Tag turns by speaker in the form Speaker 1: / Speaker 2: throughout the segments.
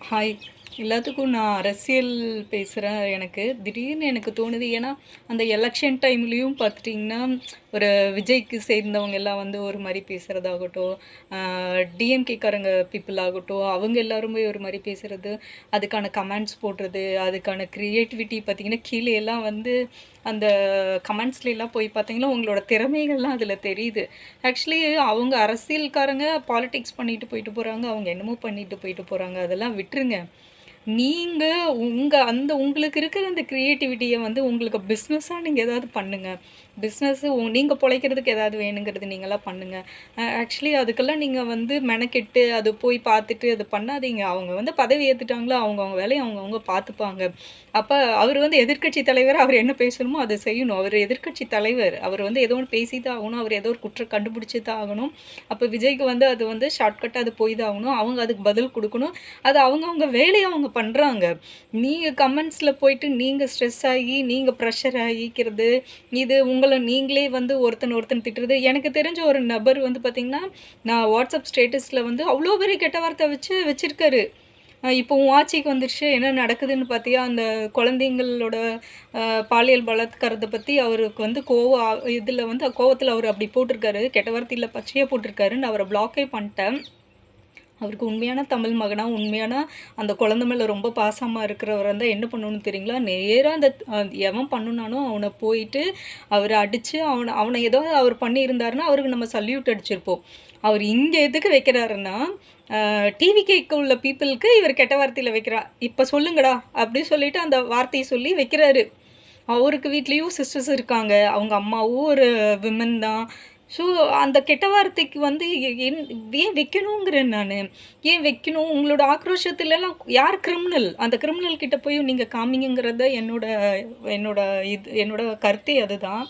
Speaker 1: Hi. எல்லாத்துக்கும் நான் அரசியல் பேசுகிறேன். திடீர்னு எனக்கு தோணுது. ஏன்னா, அந்த எலெக்ஷன் டைம்லேயும் பார்த்துட்டிங்கன்னா, ஒரு விஜய்க்கு சேர்ந்தவங்க எல்லாம் வந்து ஒரு மாரி பேசுகிறதாகட்டும், டிஎம்கேக்காரங்க பீப்புள் ஆகட்டும், அவங்க எல்லாருமே ஒரு மாரி பேசுகிறது, அதுக்கான கமெண்ட்ஸ் போடுறது, அதுக்கான க்ரியேட்டிவிட்டி பார்த்திங்கன்னா, கீழே எல்லாம் வந்து அந்த கமெண்ட்ஸ்லாம் போய் பார்த்தீங்கன்னா, உங்களோட திறமைகள்லாம் அதில் தெரியுது. ஆக்சுவலி அவங்க அரசியல்காரங்க பாலிடிக்ஸ் பண்ணிட்டு போயிட்டு போகிறாங்க. அவங்க என்னமோ பண்ணிட்டு போயிட்டு போகிறாங்க. அதெல்லாம் விட்டுருங்க. நீங்க உங்களுக்கு இருக்கிற அந்த கிரியேட்டிவிட்டிய வந்து உங்களுக்கு பிஸ்னஸா நீங்க ஏதாவது பண்ணுங்க. பிஸ்னஸ் நீங்க பொழைக்கிறதுக்கு ஏதாவது வேணுங்கிறது நீங்களா பண்ணுங்க. ஆக்சுவலி அதுக்கெல்லாம் நீங்க வந்து மெனக்கெட்டு அது போய் பார்த்துட்டு அது பண்ணாதீங்க. அவங்க வந்து பதவி ஏத்துட்டாங்களா, அவங்கவங்க வேலைய அவங்கவங்க பார்த்துப்பாங்க. அப்ப அவர் வந்து எதிர்க்கட்சி தலைவர். அவர் என்ன பேசணுமோ அத செய்யணும். அவர் எதிர்க்கட்சி தலைவர். அவர் வந்து ஏதோ ஒண்ணு பேசி தான் ஆகணும். அவர் ஏதோ ஒரு குற்றம் கண்டுபிடிச்சு தான் ஆகணும். அப்ப விஜய்க்கு வந்து அது வந்து ஷார்ட்கட்டா அது போய் தான் ஆகணும். அவங்க அதுக்கு பதில் குடுக்கணும். அது அவங்கவங்க வேலைய அவங்க பண்றாங்க. நீங்க கமெண்ட்ஸ்ல போயிட்டு நீங்க ஸ்ட்ரெஸ் ஆகி, நீங்க ப்ரெஷர் ஆகிக்கிறது, இது உங்கள நீங்களே வந்து ஒருத்தன் திட்டுறது. எனக்கு தெரிஞ்ச ஒரு நபர் வந்து பார்த்தீங்கன்னா, நான் வாட்ஸ்அப் ஸ்டேட்டஸ்ல வந்து அவ்ளோ பெரிய கெட்ட வார்த்தை வச்சிருக்காரு. இப்போ உன் ஆட்சிக்கு வந்துருச்சு, என்ன நடக்குதுன்னு பார்த்தியா? அந்த குழந்தைங்களோட பாலியல் பலாத்காரத்த பத்தி அவருக்கு வந்து இதில வந்து கோவத்தில அவர் அப்படி போட்டிருக்காரு. கெட்ட வார்த்தையில பச்சையா போட்டிருக்காரு. நான் அவர ப்ளாக்கே பண்ணிட்டேன். அவருக்கு உண்மையான தமிழ் மகனா, உண்மையான அந்த குழந்தை மேல ரொம்ப பாசமா இருக்கிறவரா இருந்தா என்ன பண்ணணும்னு தெரியுங்களா? நேரா அந்த எவன் பண்ணுனானோ அவன போயிட்டு அவர அடிச்சு அவன ஏதோ அவர் பண்ணியிருந்தாருன்னா, அவருக்கு நம்ம சல்யூட் அடிச்சிருப்போம். அவர் இங்க எதுக்கு வைக்கிறாருன்னா, டிவிகேக்கு உள்ள பீப்பிளுக்கு இவர் கெட்ட வார்த்தையில வைக்கிறார். "இப்ப சொல்லுங்கடா" அப்படி சொல்லிட்டு அந்த வார்த்தைய சொல்லி வைக்கிறாரு. அவருக்கு வீட்லயும் சிஸ்டர்ஸ் இருக்காங்க. அவங்க அம்மாவும் ஒரு விமன் தான். ஸோ, அந்த கெட்ட வார்த்தைக்கு வந்து ஏன் வைக்கணுங்கிறேன் நானு. ஏன் வைக்கணும்? உங்களோட ஆக்ரோஷத்துலலாம் யார் கிரிமினல்? அந்த கிரிமினல் கிட்ட போய் நீங்க காமிங்கங்கிறத என்னோட என்னோட கருத்தே அதுதான்.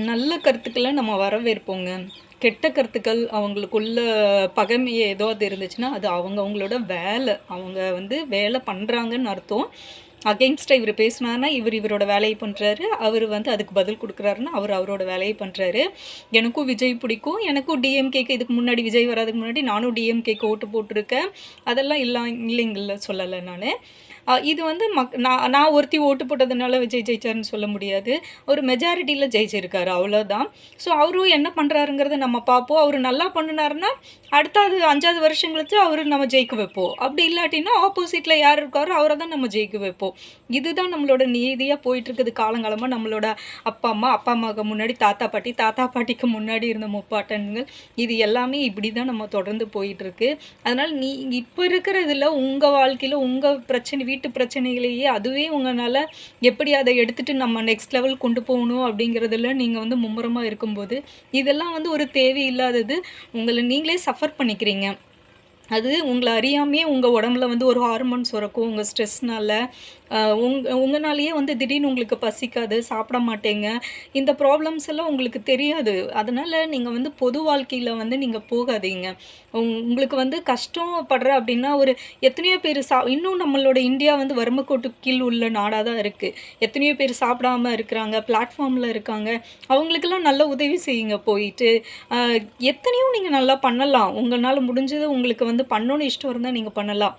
Speaker 1: நல்ல கருத்துக்கள நம்ம வரவேற்போங்க. கெட்ட கருத்துக்கள், அவங்களுக்குள்ள பகைமை ஏதாவது இருந்துச்சுன்னா, அது அவங்களோட வேலை. அவங்க வந்து வேலை பண்றாங்கன்னு அர்த்தம். அகெயின்ஸ்டா இவரு பேசுனாருன்னா, இவரோட வேலைய பண்றாரு. அவரு வந்து அதுக்கு பதில் குடுக்குறாருன்னா, அவரோட வேலைய பண்றாரு. எனக்கும் விஜய் பிடிக்கும். எனக்கும் டிஎம்கேக்கு இதுக்கு முன்னாடி விஜய் வராதுக்கு முன்னாடி நானும் டிஎம்கேக்கு ஓட்டு போட்டுருக்கேன். அதெல்லாம் இல்லைங்கல்ல சொல்லல நானு. இது வந்து நான் ஒருத்தி ஓட்டு போட்டதுனால விஜய் ஜெயிச்சாருன்னு சொல்ல முடியாது. ஒரு மெஜாரிட்டில ஜெயிச்சிருக்காரு அவ்வளோதான். ஸோ, அவரும் என்ன பண்றாருங்கிறத நம்ம பார்ப்போம். அவரு நல்லா பண்ணுனாருன்னா, அடுத்த 5வது வருஷம் கழிச்சு அவரு நம்ம ஜெயிக்க வைப்போம். அப்படி இல்லாட்டின்னா, ஆப்போசிட்ல யார் இருக்காரோ அவர தான் நம்ம ஜெயிக்க வைப்போம். இதுதான் நம்மளோட நீதியா போயிட்டுருக்குது காலங்காலமா. நம்மளோட அப்பா அம்மாவுக்கு முன்னாடி தாத்தா பாட்டி, தாத்தா பாட்டிக்கு முன்னாடி இருந்த முப்பாட்டன்கள், இது எல்லாமே இப்படி தான் நம்ம தொடர்ந்து போயிட்டுருக்கு. அதனால இப்ப இருக்கிற இதில உங்க வாழ்க்கையில உங்க பிரச்சனை வீட்டு பிரச்சனைகளையே அதுவே உங்கனால எப்படி அத எடுத்துட்டு நம்ம நெக்ஸ்ட் லெவல் கொண்டு போகணும் அப்படிங்கிறதுல நீங்க வந்து மும்முரமா இருக்கும்போது, இதெல்லாம் வந்து ஒரு தேவையில்லாதது. உங்கள நீங்களே சஃபர் பண்ணிக்கிறீங்க. அது உங்கள அறியாமயே உங்க உடம்புல வந்து ஒரு ஹார்மோன் சுரக்கும். உங்க ஸ்ட்ரெஸ்னால, உங்கனாலேயே வந்து திடீர்னு உங்களுக்கு பசிக்காது, சாப்பிட மாட்டீங்க. இந்த ப்ராப்ளம்ஸ் எல்லாம் உங்களுக்கு தெரியாது. அதனால நீங்க வந்து பொது வாழ்க்கையில வந்து நீங்க போகாதீங்க. உங்களுக்கு வந்து கஷ்டப்படுற அப்படின்னா, எத்தனையோ பேர் இன்னும் நம்மளோட இந்தியா வந்து வறுமைக்கோட்டுக்கு கீழ் உள்ள நாடா தான் இருக்கு. எத்தனையோ பேர் சாப்பிடாம இருக்கிறாங்க, பிளாட்ஃபார்ம்ல இருக்காங்க. அவங்களுக்கெல்லாம் நல்ல உதவி செய்யுங்க போயிட்டு. அ எத்தனையோ நீங்க நல்லா பண்ணலாம். உங்கனால முடிஞ்சது உங்களுக்கு வந்து பண்ணணும்னு இஷ்டம் இருந்தா நீங்க பண்ணலாம்.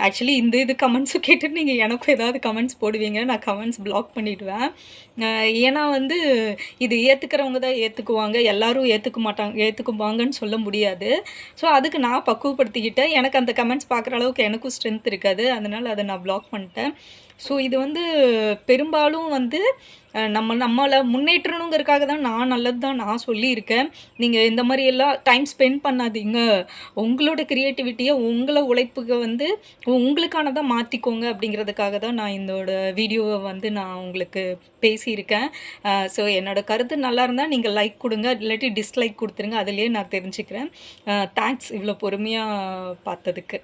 Speaker 1: ஆக்சுவலி இது கமெண்ட்ஸும் கேட்டுட்டு நீங்க எனக்கும் ஏதாவது கமெண்ட்ஸ் போடுவீங்க. நான் கமெண்ட்ஸ் பிளாக் பண்ணிடுவேன். ஏன்னா வந்து இது ஏத்துக்கிறவங்க தான் ஏத்துக்குவாங்க. எல்லாரும் ஏத்துக்குவாங்கன்னு சொல்ல முடியாது. ஸோ, அதுக்கு நான் பக்குவப்படுத்திக்கிட்டேன். எனக்கு அந்த கமெண்ட்ஸ் பார்க்குற அளவுக்கு எனக்கும் ஸ்ட்ரென்த் இருக்காது. அதனால அத நான் பிளாக் பண்ணிட்டேன். ஸோ, இது வந்து பெரும்பாலும் வந்து நம்மள முன்னேற்றணுங்கிறதுக்காக தான் நல்லது தான் நான் சொல்லியிருக்கேன். நீங்க இந்த மாரி எல்லாம் டைம் ஸ்பெண்ட் பண்ணாதீங்க. உங்களோட கிரியேட்டிவிட்டிய உங்கள உழைப்புக்கு வந்து உங்களுக்கானதா மாத்திக்கோங்க அப்படிங்கிறதுக்காக தான் நான் இதோட வீடியோவ வந்து நான் உங்களுக்கு பேசியிருக்கேன். ஸோ, என்னோட கருத்து நல்லா இருந்தா நீங்க லைக் குடுங்க. இல்லாட்டி டிஸ்லைக் குடுத்துருங்க. அதிலேயே நான் தெரிஞ்சுக்கிறேன். தேங்க்ஸ் இவ்வளோ பொறுமையா பார்த்ததுக்கு.